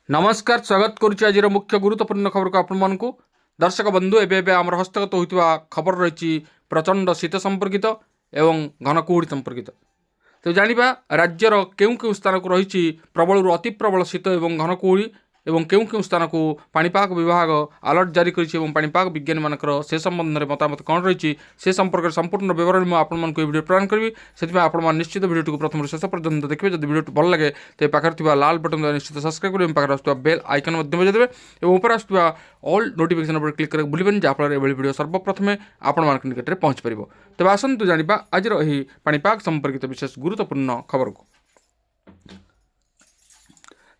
नमस्कार स्वागत करुच्ची आज मुख्य गुरुत्वपूर्ण खबर को आपण दर्शक बंधु एवं आम हस्तगत होता खबर रही प्रचंड शीत संपर्कित एवं घन कुहुड़ी संपर्कित। तो जानिबा राज्यर केउ केउ स्थान को रही प्रबल अति प्रबल शीत एवं घन कुहुड़ी एवं केउ केउ स्थान को पाणीपाग विभाग अलर्ट जारी करिछि एवं पाणीपाग विज्ञानी मानकर से संबंध में मतामत कौन रही से संपर्क संपूर्ण विवरण में आपको वीडियो प्रदान करी से आप निश्चित वीडियो को प्रथम शेष पर्यंत देखिए। जब वीडियो भल लगे तो पाखे लाल बटन द्वारा निश्चित सब्सक्राइब करेंगे पाखे आसुवा बेल आइकन बजाइदेवे और ऊपर आसुवा ऑल नोटिफिकेशन पर क्लिक करके भूलें जहाँफल ये वीडियो सर्वप्रथम आपण निकट में पहुँच पार। तेज आसतु जाना आज पाणीपाग संपर्कित विशेष गुरुत्वपूर्ण खबर को।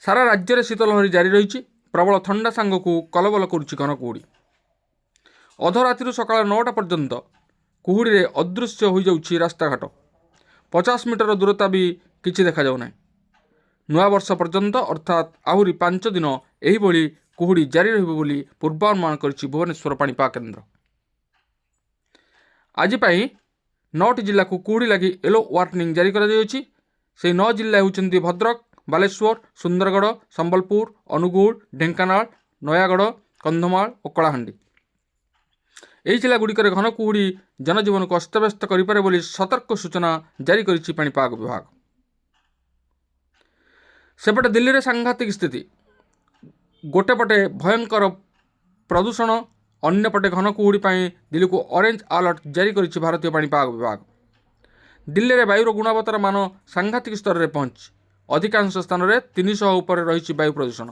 सारा राज्य में शीतलहरी जारी रही प्रबल ठंडा सांग को कलबल करुच्ची घन कुहुड़ी। अधराति सका 9टा पर्यंत कुहुड़ी अदृश्य हो जाऊँगी रास्ताघाट 50 मीटर दूरता भी किसी देखा जाऊना। नूआ वर्ष पर्यंत अर्थात आहरी 5 दिन यही कुहुड़ी जारी रही पूर्वानुमान करिछि भुवनेश्वर पाणीपाग केन्द्र। आज 9टी जिला को कुहुड़ी लगी येलो वार्निंग जारी करा जायछि। से 9 जिला होउछन्ति भद्रक, बालेश्वर, सुंदरगढ़, संबलपुर, अनुगुल, ढेंकानाल, नयागढ़, कंधमाल और कलाहांडी। यही जिलागुड़िकर घन कुहुड़ी जनजीवन को अस्तव्यस्त करिपारे बोली सतर्क सूचना जारी करिछि पाणीपाग विभाग। सेपटे दिल्ली रे सांघातिक स्थिति, गोटे पटे भयंकर प्रदूषण अन्यपटे घन कुहुड़ी पाई दिल्ली को ऑरेंज अलर्ट जारी करिछि भारतीय पाणीपाग विभाग। दिल्ली रे वायुर गुणवत्तार मान सांघातिक स्तर में पहुंची अधिकांश स्थान में 300 उपर रही वायु प्रदूषण।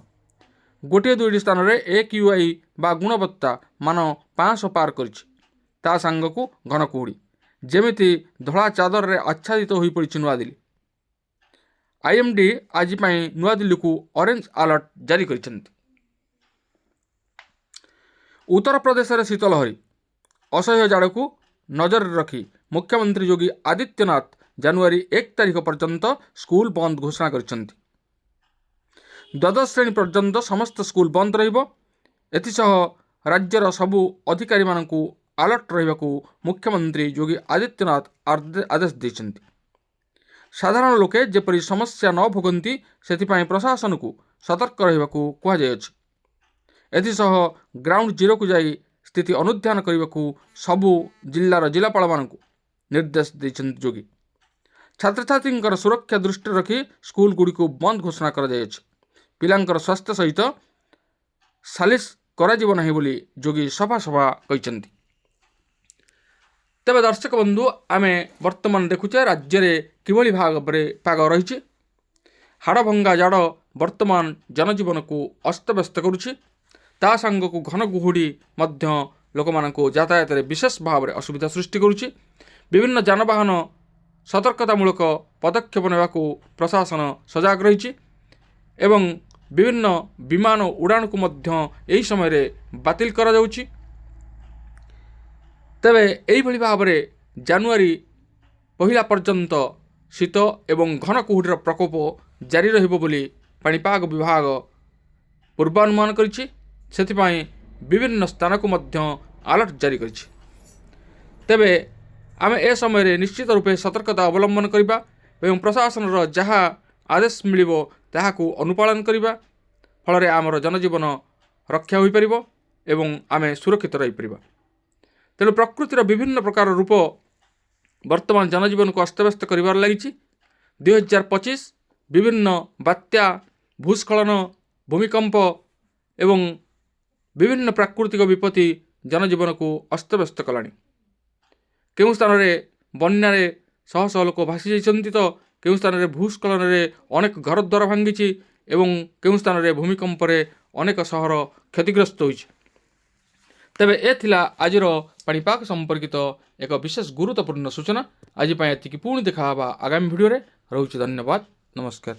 गोटे दुईटी स्थान में AQI बा गुणवत्ता मान 500 पार कर सांगक घन कुहुड़ी जेमिति धड़ा चादर रे आच्छादित हो पड़ी नुआदिल्ली। IMD आज नुआदिल्ली को ऑरेंज अलर्ट जारी कर। उत्तर प्रदेश में शीतलहरी असह्य जाड़ को नजर रखी मुख्यमंत्री योगी आदित्यनाथ जनवरी 1 तारिख पर्यंत स्कूल बंद घोषणा कर। द्वादश श्रेणी पर्यंत समस्त स्कूल बंद रहिसह राज्यर सबु अधिकारी मानकु अलर्ट रहिबाकु मुख्यमंत्री योगी आदित्यनाथ आदेश देइछन्ति। साधारण लोके जेपरि समस्या न भोगंती सेथिपाई प्रशासन को सतर्क रहिबाकु कुहा जायछि। एथिसह ग्राउंड जीरो को जाई स्थिति अनुध्यान करने सबु जिल्लार जिलापाल मानकु निर्देश देइछन्ति योगी। छात्र छात्री सुरक्षा दृष्टि रखी स्कूल गुड़ी को बंद घोषणा कर पिलांकर स्वास्थ्य सहित सालिस कराजिब नाही बोली योगी सभा सभा कहते। तेज दर्शक बंधु आमे वर्तमान देखुचे राज्य में किभली भाव पाग रही हाड़भंगा जाड़ वर्तमान जनजीवन को अस्तव्यस्त करुछि। ता सांग को घन कुहुड़ी मध्य लोक मानक यातायात विशेष भाव में असुविधा सृष्टि करुछि। विभिन्न जानवाहन सतर्कतामूलक पदक्षेप नेबा को प्रशासन सजाग रही एवं विभिन्न विमान उड़ान को मध्य यही समय रे बातिल करा जाउछि। तेबे एही भली भाव में जानुआरी 1 पर्यंत शीत एवं घन कुहुड़ीर प्रकोप जारी रहिबो बोली पाणीपाग विभाग पूर्वानुमान करिछि। सेथिपाई विभिन्न स्थान को मध्य अलर्ट जारी करिछि। तेबे आमे ए समय निश्चित रूपे सतर्कता अवलंबन करिबा एवं प्रशासन जहाँ आदेश मिलिबो ताहाकु अनुपालन करिबा फल आमर जनजीवन रक्षा हो पारिबो एवं आमे सुरक्षित रही परिबा। तेणु प्रकृतिर विभिन्न प्रकार रूप वर्तमान जनजीवन को अस्तव्यस्त करिबार लागिछि। 2025 विभिन्न बात्या, भूस्खलन, भूमिकंप एवं विभिन्न प्राकृतिक विपत्ति जनजीवन को अस्तव्यस्त कलानी। केउ स्थान में बन्यारे शह शह लोक भासी जाइछन्ति तो केउ स्थान में भूस्खलन में अनेक घर द्वार भांगी एवं केउ स्थान में भूमिकंप अनेक सहर क्षतिग्रस्त होइछि। तेबे ए थिला आजिर पाणीपाग संपर्कित एक विशेष गुरुत्वपूर्ण सूचना। आज एतिकी पुणी देखा आगामी भिडियो रे। रहुछि धन्यवाद, नमस्कार।